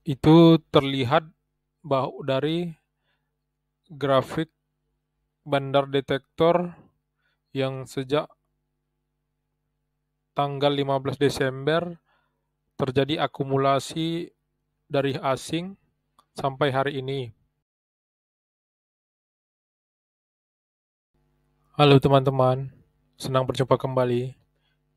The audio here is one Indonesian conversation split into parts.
Itu terlihat dari grafik bandar detektor yang sejak tanggal 15 Desember terjadi akumulasi dari asing sampai hari ini. Halo teman-teman, senang berjumpa kembali.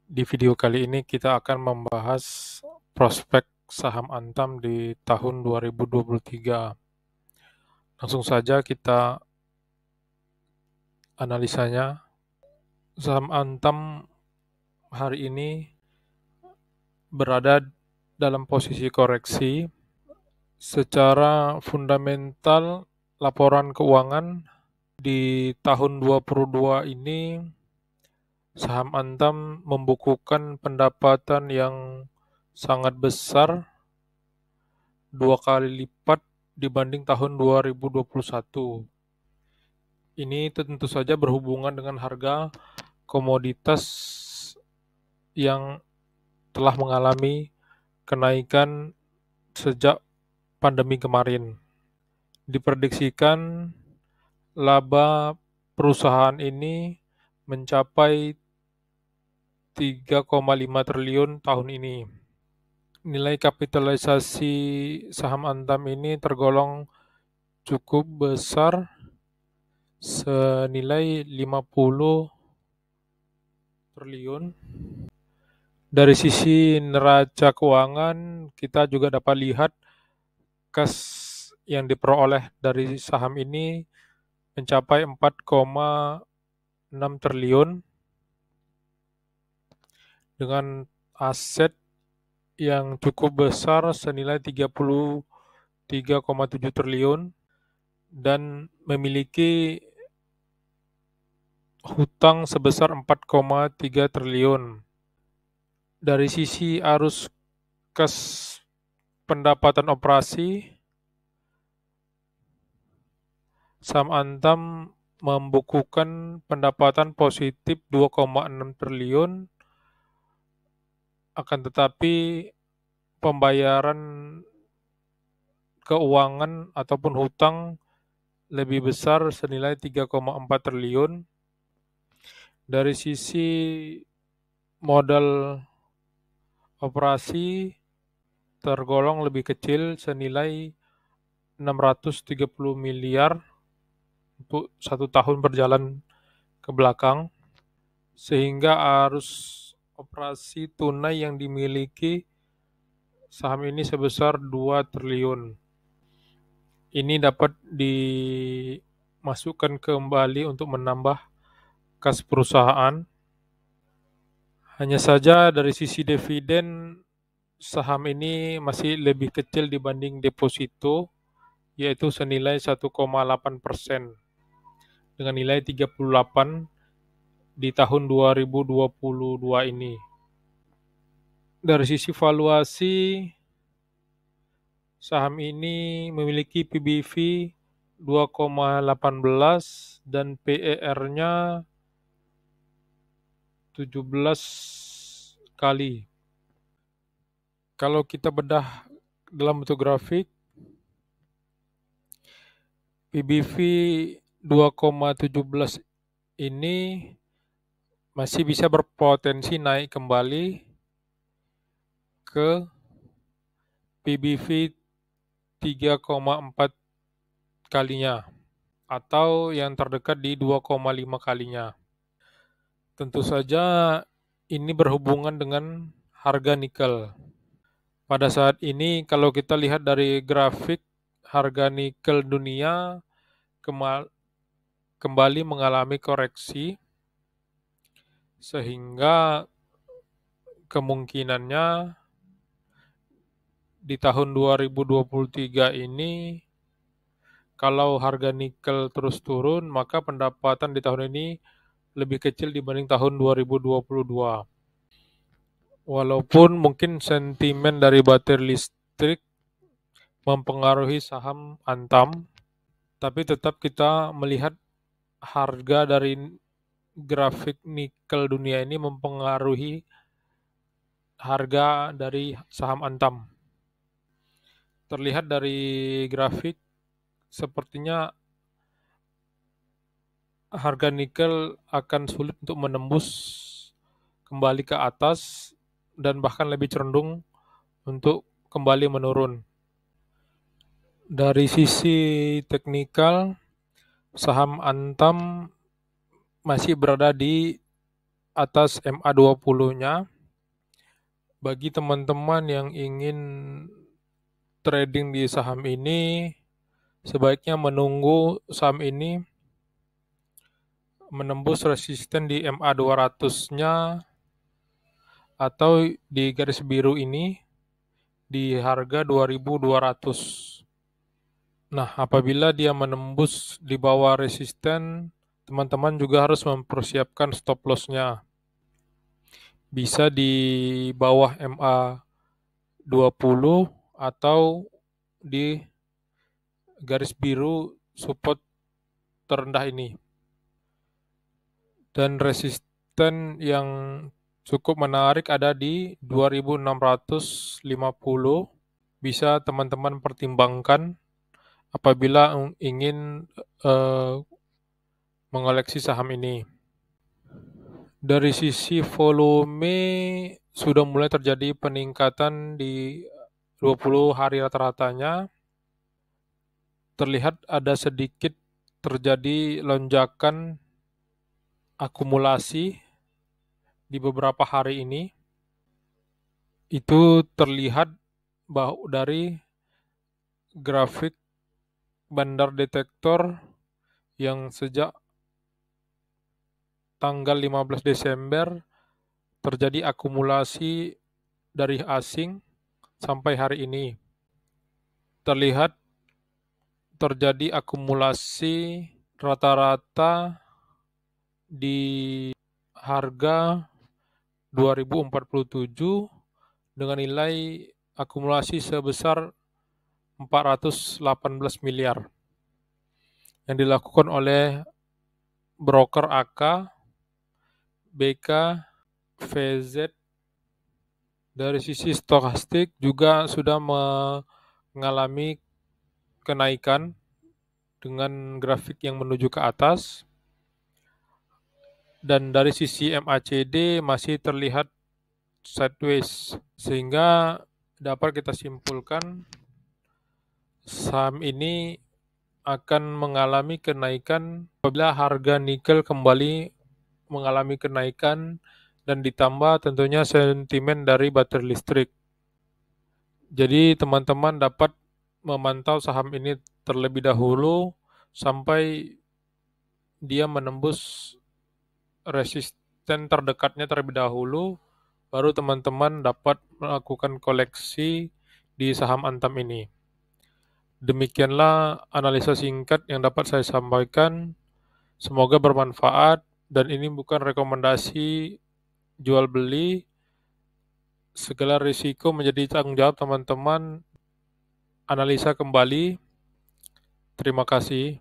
Di video kali ini kita akan membahas prospek saham Antam di tahun 2023. Langsung saja kita analisanya. Saham Antam hari ini berada dalam posisi koreksi. Secara fundamental, laporan keuangan di tahun 2022 ini saham Antam membukukan pendapatan yang sangat besar, 2 kali lipat dibanding tahun 2021. Ini tentu saja berhubungan dengan harga komoditas yang telah mengalami kenaikan sejak pandemi kemarin. Diprediksikan laba perusahaan ini mencapai 3,5 triliun tahun ini. Nilai kapitalisasi saham Antam ini tergolong cukup besar, senilai 50 triliun. Dari sisi neraca keuangan, kita juga dapat lihat kas yang diperoleh dari saham ini mencapai 4,6 triliun dengan aset yang cukup besar senilai 33,7 triliun dan memiliki hutang sebesar 4,3 triliun. Dari sisi arus kas pendapatan operasi, saham Antam membukukan pendapatan positif 2,6 triliun, akan tetapi pembayaran keuangan ataupun hutang lebih besar senilai 3,4 triliun. Dari sisi modal operasi tergolong lebih kecil senilai 630 miliar untuk 1 tahun berjalan ke belakang, sehingga arus operasi tunai yang dimiliki saham ini sebesar 2 triliun. Ini dapat dimasukkan kembali untuk menambah kas perusahaan. Hanya saja dari sisi dividen, saham ini masih lebih kecil dibanding deposito, yaitu senilai 1,8% dengan nilai 38 di tahun 2022 ini. Dari sisi valuasi, saham ini memiliki PBV 2,18 dan PER-nya 17 kali. Kalau kita bedah dalam bentuk grafik, PBV 2,17 ini masih bisa berpotensi naik kembali ke PBV 3,4 kalinya atau yang terdekat di 2,5 kalinya. Tentu saja ini berhubungan dengan harga nikel. Pada saat ini kalau kita lihat dari grafik, harga nikel dunia kembali mengalami koreksi, sehingga kemungkinannya di tahun 2023 ini kalau harga nikel terus turun, maka pendapatan di tahun ini lebih kecil dibanding tahun 2022. Walaupun mungkin sentimen dari baterai listrik mempengaruhi saham Antam, tapi tetap kita melihat harga dari grafik nikel dunia ini mempengaruhi harga dari saham Antam. Terlihat dari grafik sepertinya harga nikel akan sulit untuk menembus kembali ke atas dan bahkan lebih condong untuk kembali menurun. Dari sisi teknikal, saham Antam masih berada di atas MA20-nya. Bagi teman-teman yang ingin trading di saham ini, sebaiknya menunggu saham ini menembus resisten di MA200-nya atau di garis biru ini di harga 2.200. Nah, apabila dia menembus di bawah resisten, teman-teman juga harus mempersiapkan stop loss-nya. Bisa di bawah MA20 atau di garis biru support terendah ini. Dan resisten yang cukup menarik ada di 2.650. Bisa teman-teman pertimbangkan apabila ingin mengoleksi saham ini. Dari sisi volume sudah mulai terjadi peningkatan di 20 hari rata-ratanya. Terlihat ada sedikit terjadi lonjakan akumulasi di beberapa hari ini. Itu terlihat dari grafik bandar detektor yang sejak tanggal 15 Desember terjadi akumulasi dari asing sampai hari ini. Terlihat terjadi akumulasi rata-rata di harga 2047 dengan nilai akumulasi sebesar 418 miliar yang dilakukan oleh broker AK, BK, VZ. Dari sisi stokastik juga sudah mengalami kenaikan dengan grafik yang menuju ke atas. Dan dari sisi MACD masih terlihat sideways, sehingga dapat kita simpulkan saham ini akan mengalami kenaikan apabila harga nikel kembali mengalami kenaikan dan ditambah tentunya sentimen dari baterai listrik. Jadi teman-teman dapat memantau saham ini terlebih dahulu sampai dia menembus resisten terdekatnya terlebih dahulu, baru teman-teman dapat melakukan koleksi di saham Antam ini. Demikianlah analisa singkat yang dapat saya sampaikan. Semoga bermanfaat dan ini bukan rekomendasi jual beli. Segala risiko menjadi tanggung jawab teman-teman. Analisa kembali. Terima kasih.